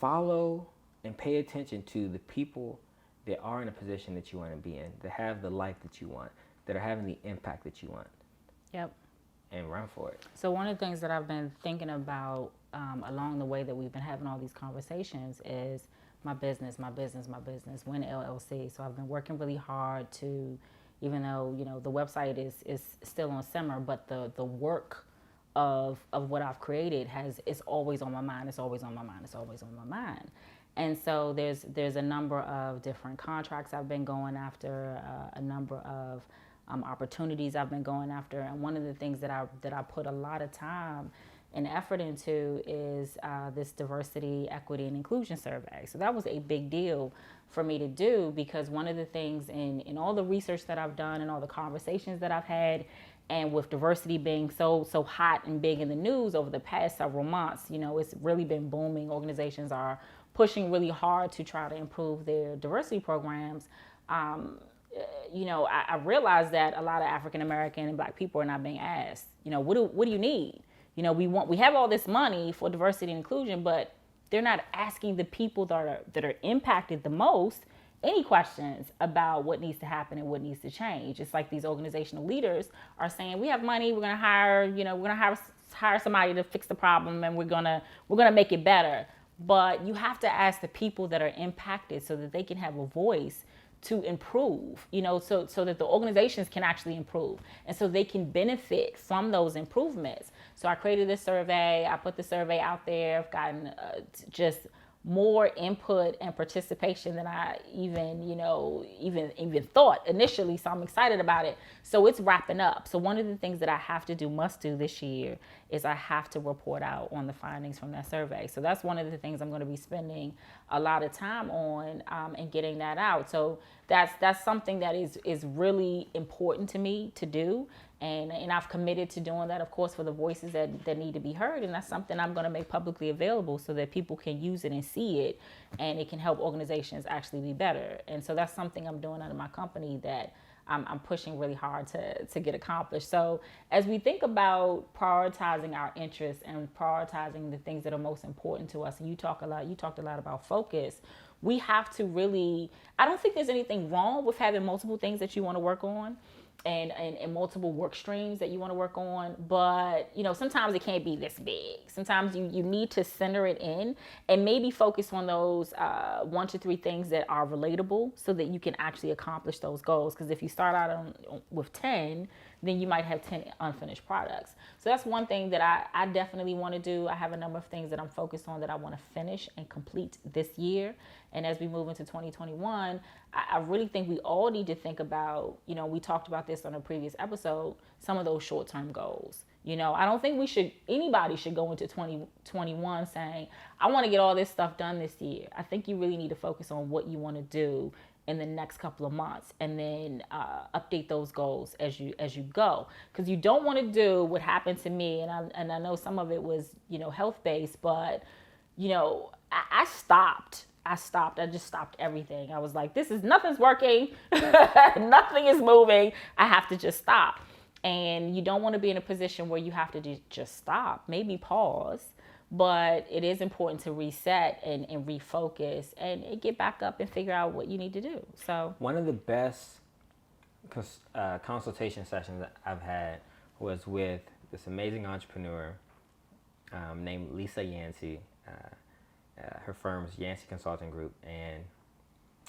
follow and pay attention to the people that are in a position that you want to be in, that have the life that you want, that are having the impact that you want. Yep. And run for it. So one of the things that I've been thinking about along the way that we've been having all these conversations is my business, Win LLC. So I've been working really hard to, even though, you know, the website is still on simmer, but the work of what I've created is always on my mind. It's always on my mind. It's always on my mind. And so there's a number of different contracts I've been going after, a number of opportunities I've been going after. And one of the things that I put a lot of time and effort into is this diversity, equity, and inclusion survey. So that was a big deal for me to do, because one of the things in all the research that I've done and all the conversations that I've had, and with diversity being so hot and big in the news over the past several months, you know, it's really been booming. Organizations are pushing really hard to try to improve their diversity programs. You know, I realized that a lot of African American and Black people are not being asked, you know, what do you need? You know, we have all this money for diversity and inclusion, but they're not asking the people that are impacted the most any questions about what needs to happen and what needs to change. It's like these organizational leaders are saying, we have money, we're gonna hire somebody to fix the problem, and we're gonna make it better. But you have to ask the people that are impacted so that they can have a voice to improve, you know, so that the organizations can actually improve and so they can benefit from those improvements. So I created this survey, I put the survey out there, I've gotten just more input and participation than I even thought initially. So I'm excited about it. So it's wrapping up. So one of the things that I have to do, must do this year, is I have to report out on the findings from that survey. So that's one of the things I'm going to be spending a lot of time on, and getting that out. So that's something that is really important to me to do. And I've committed to doing that, of course, for the voices that need to be heard. And that's something I'm going to make publicly available so that people can use it and see it, and it can help organizations actually be better. And so that's something I'm doing under my company that I'm pushing really hard to get accomplished. So as we think about prioritizing our interests and prioritizing the things that are most important to us, and you talked a lot about focus, we have to really, I don't think there's anything wrong with having multiple things that you want to work on. And multiple work streams that you want to work on. But, you know, sometimes it can't be this big. Sometimes you need to center it in and maybe focus on those 1 to 3 things that are relatable so that you can actually accomplish those goals. Because if you start out with 10, then you might have 10 unfinished products. So that's one thing that I definitely want to do. I have a number of things that I'm focused on that I want to finish and complete this year. And as we move into 2021, I really think we all need to think about, you know, we talked about this on a previous episode, some of those short-term goals. You know, I don't think anybody should go into 2021 saying, I want to get all this stuff done this year. I think you really need to focus on what you want to do in the next couple of months, and then update those goals as you go, because you don't want to do what happened to me, and I know some of it was, you know, health based, but, you know, I stopped. I just stopped everything. I was like, nothing's working, nothing is moving. I have to just stop. And you don't want to be in a position where you have to just stop, maybe pause. But it is important to reset and refocus and get back up and figure out what you need to do. So one of the best consultation sessions that I've had was with this amazing entrepreneur named Lisa Yancey. Her firm's Yancey Consulting Group, and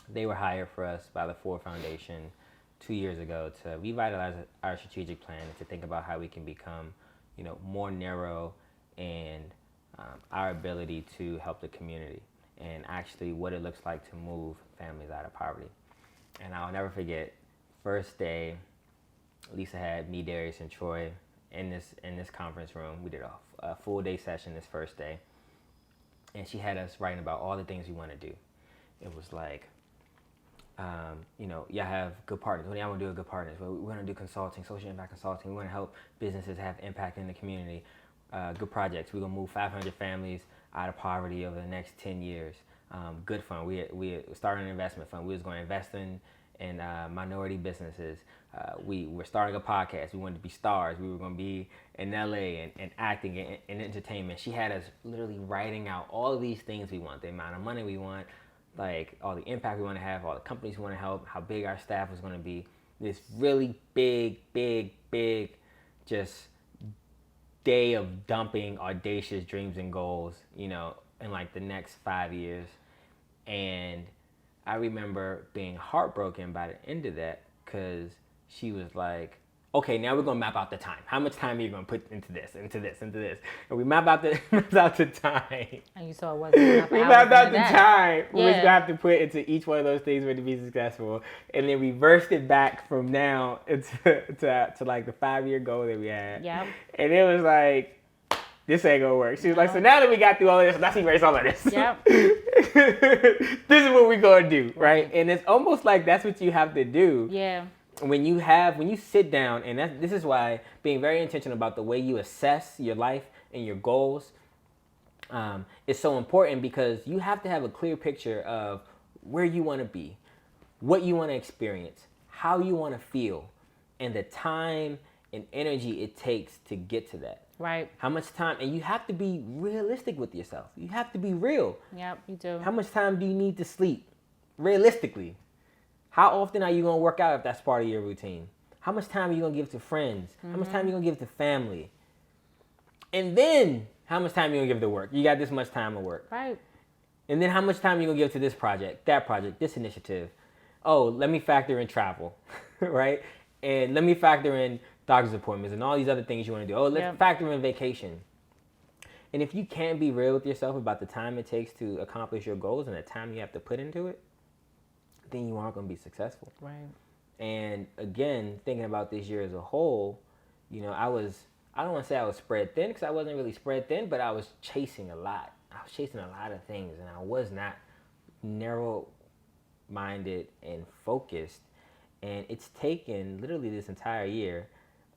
they were hired for us by the Ford Foundation 2 years ago to revitalize our strategic plan and to think about how we can become, you know, more narrow and our ability to help the community, and actually what it looks like to move families out of poverty. And I'll never forget, first day, Lisa had me, Darius, and Troy in this conference room. We did a full day session this first day, and she had us writing about all the things we want to do. It was like, y'all have good partners. What do y'all want to do with good partners? Well, we want to do consulting, social impact consulting. We want to help businesses have impact in the community. Good projects. We're going to move 500 families out of poverty over the next 10 years. Good fund. We started an investment fund. We was going to invest in minority businesses. We were starting a podcast. We wanted to be stars. We were going to be in LA and acting and entertainment. She had us literally writing out all of these things we want, the amount of money we want, like all the impact we want to have, all the companies we want to help, how big our staff was going to be. This really big, just day of dumping audacious dreams and goals, in like the next 5 years. And I remember being heartbroken by the end of that because she was like, okay, now we're going to map out the time. How much time are you going to put into this, into this, into this? And we mapped out the time. And you saw it wasn't enough We mapped out the that. time we was going to have to put into each one of those things to be successful. And then reversed it back from now to like the 5-year goal that we had. Yep. And it was like, this ain't gonna work. She was like, so now that we got through all of this, let's erase all of this. Yep. This is what we're gonna do, right? And it's almost like that's what you have to do. Yeah. When you sit down, and this is why being very intentional about the way you assess your life and your goals is so important, because you have to have a clear picture of where you want to be, what you want to experience, how you want to feel, and the time and energy it takes to get to that. Right. How much time, and you have to be realistic with yourself. You have to be real. Yep, you do. How much time do you need to sleep? Realistically. How often are you going to work out if that's part of your routine? How much time are you going to give to friends? Mm-hmm. How much time are you going to give to family? And then, how much time are you going to give to work? You got this much time to work. Right. And then how much time are you going to give to this project, this initiative? Oh, let me factor in travel, right? And let me factor in doctor's appointments and all these other things you want to do. Oh, let's factor in vacation. And if you can't be real with yourself about the time it takes to accomplish your goals and the time you have to put into it, then you aren't going to be successful. Right. And again, thinking about this year as a whole, I don't want to say I was spread thin, because I wasn't really spread thin, but I was chasing a lot. I was chasing a lot of things, and I was not narrow-minded and focused. And it's taken literally this entire year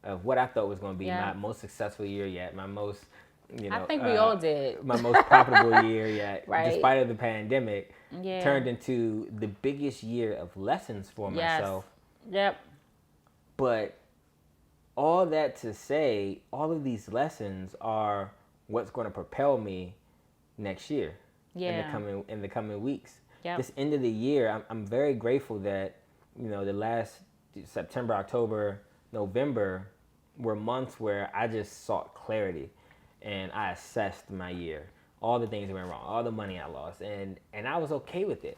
of what I thought was going to be my most successful year yet, my most, I think we all did. My most profitable year yet, right. Despite of the pandemic, turned into the biggest year of lessons for myself. Yep. But all that to say, all of these lessons are what's going to propel me next year, in the coming weeks. Yep. This end of the year, I'm very grateful that the last September, October, November were months where I just sought clarity, and I assessed my year, all the things that went wrong, all the money I lost, and I was okay with it,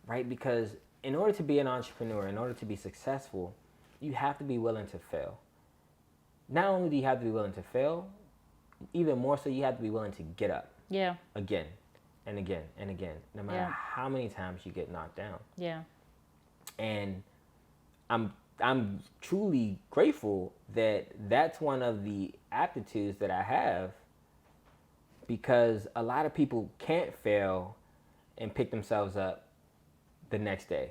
right? Because in order to be an entrepreneur, in order to be successful, you have to be willing to fail. Not only do you have to be willing to fail, even more so, you have to be willing to get up. Yeah. Again and again and again, no matter how many times you get knocked down. Yeah. And I'm truly grateful that that's one of the aptitudes that I have, because a lot of people can't fail and pick themselves up the next day.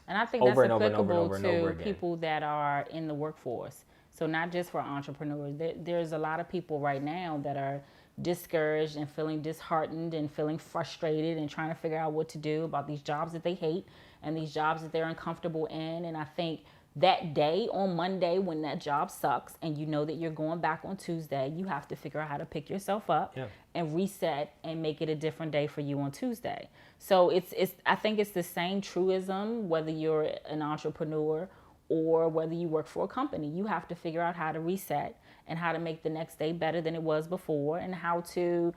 And I think that's applicable to people that are in the workforce. So not just for entrepreneurs. There's a lot of people right now that are discouraged and feeling disheartened and feeling frustrated and trying to figure out what to do about these jobs that they hate and these jobs that they're uncomfortable in. And I think that day on Monday, when that job sucks and you know that you're going back on Tuesday, you have to figure out how to pick yourself up and reset and make it a different day for you on Tuesday. So I think it's the same truism whether you're an entrepreneur or whether you work for a company. You have to figure out how to reset and how to make the next day better than it was before, and how to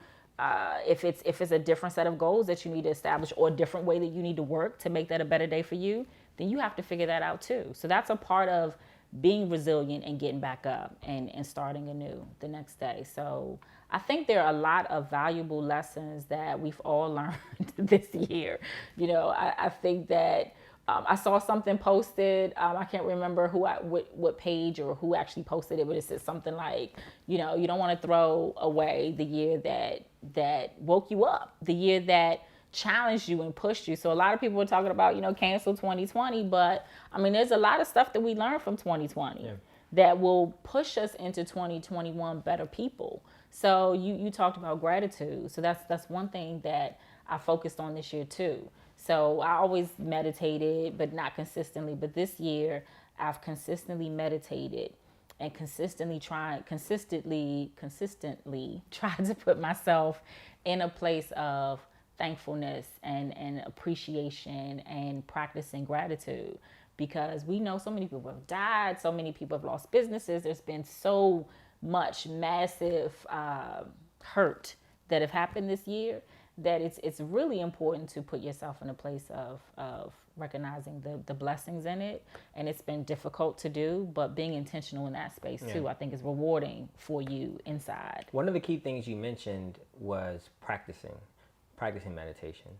if it's a different set of goals that you need to establish or a different way that you need to work to make that a better day for you, then you have to figure that out too. So that's a part of being resilient and getting back up and starting anew the next day. So I think there are a lot of valuable lessons that we've all learned this year. I think that I saw something posted. I can't remember what page or who actually posted it, but it said something like, you know, you don't want to throw away the year that woke you up, the year that challenged you and pushed you. So a lot of people were talking about, you know, cancel 2020, but I mean, there's a lot of stuff that we learned from 2020 that will push us into 2021 better people. So you talked about gratitude. So that's one thing that I focused on this year too. So I always meditated, but not consistently. But this year, I've consistently meditated and consistently tried to put myself in a place of thankfulness and appreciation and practicing gratitude, because we know so many people have died, so many people have lost businesses. There's been so much massive hurt that have happened this year, that it's really important to put yourself in a place of recognizing the blessings in it. And it's been difficult to do, but being intentional in that space too, I think is rewarding for you inside. One of the key things you mentioned was practicing meditation.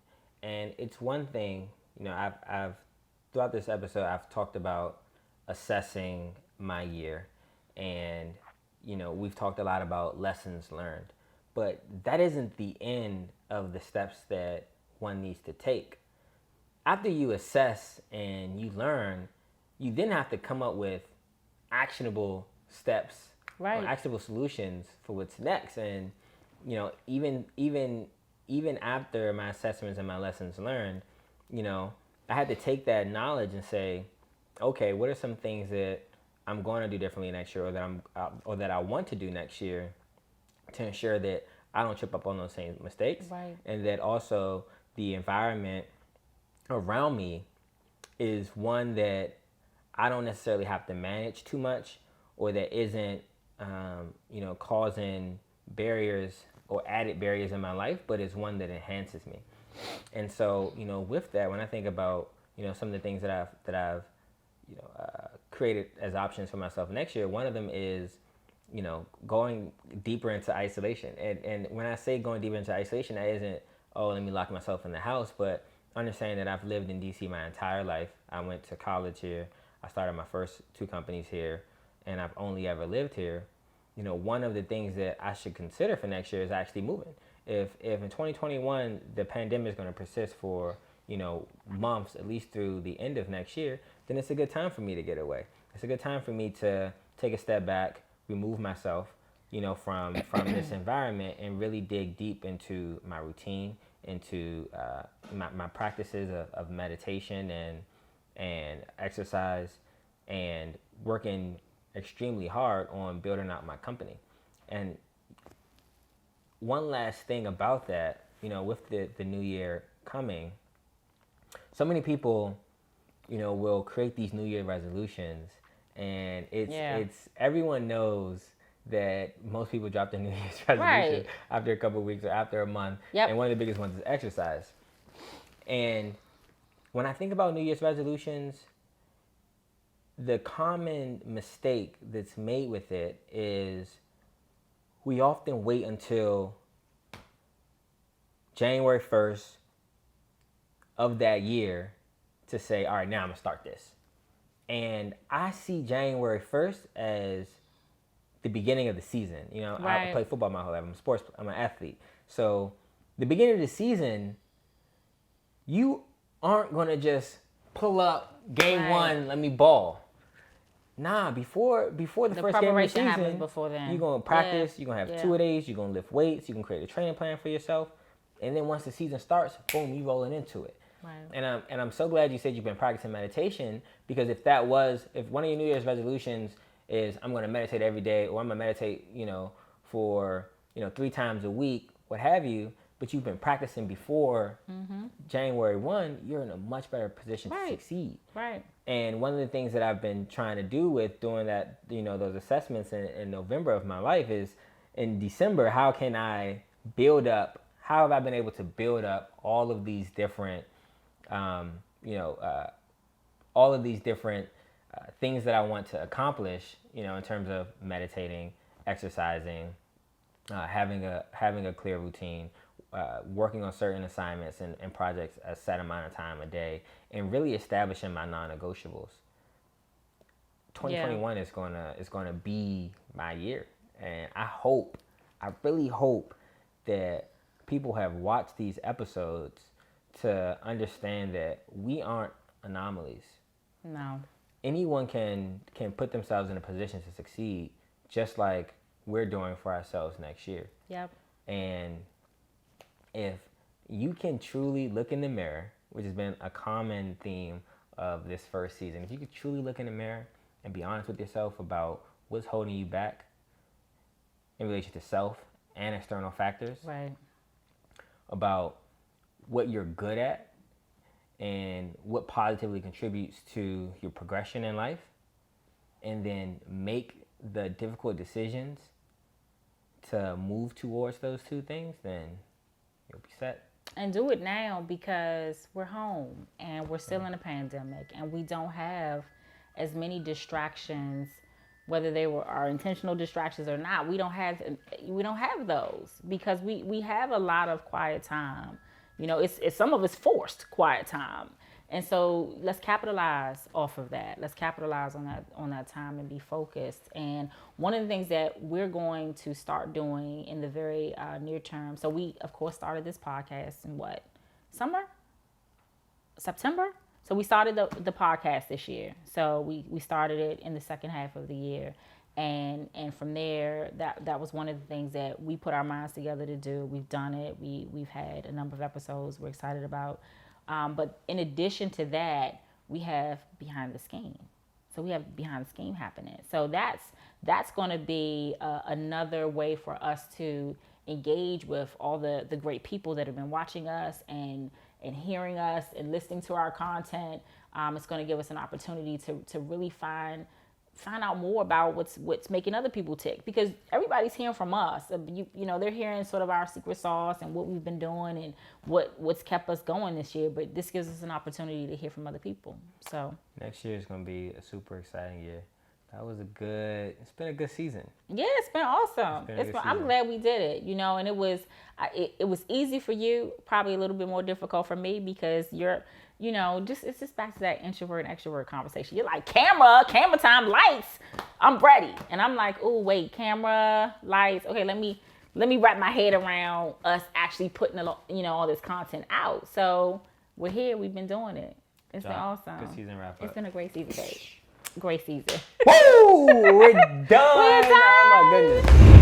And it's one thing, you know, I've throughout this episode, I've talked about assessing my year, and, you know, we've talked a lot about lessons learned, but that isn't the end of the steps that one needs to take. After you assess and you learn, you then have to come up with actionable steps, right, or actionable solutions for what's next. And, you know, even after my assessments and my lessons learned, you know, I had to take that knowledge and say, okay, what are some things that I'm going to do differently next year, or that I want to do next year, to ensure that I don't trip up on those same mistakes, right, and that also the environment around me is one that I don't necessarily have to manage too much, or that isn't, you know, causing barriers or added barriers in my life, but is one that enhances me. And so, you know, with that, when I think about, you know, some of the things that I've you know, created as options for myself next year, one of them is, you know, going deeper into isolation. And when I say going deeper into isolation, that isn't, oh, let me lock myself in the house, but understanding that I've lived in DC my entire life. I went to college here. I started my first 2 companies here, and I've only ever lived here. You know, one of the things that I should consider for next year is actually moving. If in 2021 the pandemic is going to persist for, you know, months, at least through the end of next year, then it's a good time for me to get away. It's a good time for me to take a step back, remove myself, you know, from this environment, and really dig deep into my routine, into my practices of meditation and exercise, and working extremely hard on building out my company. And one last thing about that, you know, with the new year coming, so many people, you know, will create these New Year resolutions, and it's everyone knows that most people drop their New Year's resolution after a couple of weeks or after a month. And one of the biggest ones is exercise. And when I think about New Year's resolutions, the common mistake that's made with it is we often wait until January 1st of that year to say, all right, now I'm going to start this. And I see January 1st as the beginning of the season. You know, I play football my whole life. I'm an athlete. So the beginning of the season, you aren't going to just pull up game one, let me ball. Nah, before the first game of the season, before then. You're going to practice, you're going to have 2-a-days, you're going to lift weights, you can create a training plan for yourself. And then once the season starts, boom, you rolling into it. Right. And I'm so glad you said you've been practicing meditation, because if one of your New Year's resolutions is I'm going to meditate every day, or I'm going to meditate, you know, for, you know, 3 times a week, what have you, but you've been practicing before January 1, you're in a much better position to succeed. Right. And one of the things that I've been trying to do with doing that, you know, those assessments in November of my life is, in December, how have I been able to build up all of these different, all of these different things that I want to accomplish, you know, in terms of meditating, exercising, having a clear routine, working on certain assignments and projects a set amount of time a day, and really establishing my non-negotiables. 2021 is gonna be my year, and I really hope that people have watched these episodes to understand that we aren't anomalies. No. Anyone can put themselves in a position to succeed, just like we're doing for ourselves next year. Yep. And if you can truly look in the mirror, which has been a common theme of this first season, if you could truly look in the mirror and be honest with yourself about what's holding you back in relation to self and external factors, right, about what you're good at and what positively contributes to your progression in life, and then make the difficult decisions to move towards those two things, then you'll be set. And do it now, because we're home and we're still in a pandemic, and we don't have as many distractions, whether they were our intentional distractions or not. We don't have those, because we have a lot of quiet time. It's some of it's forced quiet time. And so let's capitalize off of that. Let's capitalize on that time and be focused. And one of the things that we're going to start doing in the very near term. So we, of course, started this podcast in September? So we started the podcast this year. So we started it in the second half of the year. And from there, that was one of the things that we put our minds together to do. We've done it. We've had a number of episodes we're excited about. But in addition to that, we have Behind the Scheme. So we have Behind the Scheme happening. So that's going to be another way for us to engage with all the great people that have been watching us and hearing us and listening to our content. It's going to give us an opportunity to really find out more about what's making other people tick, because everybody's hearing from us. They're hearing sort of our secret sauce and what we've been doing and what's kept us going this year. But this gives us an opportunity to hear from other people. So next year is going to be a super exciting year. It's been a good season. Yeah, it's been awesome. I'm glad we did it, and it was easy for you, probably a little bit more difficult for me, because it's just back to that introvert and extrovert conversation. You're like, camera time, lights, I'm ready. And I'm like, oh, wait, camera, lights. Okay, let me wrap my head around us actually putting all this content out. So we're here. We've been doing it. It's been awesome. Good season wrap up. It's been a great season, babe. Great season. Woo! We're done. We're done. Oh my goodness.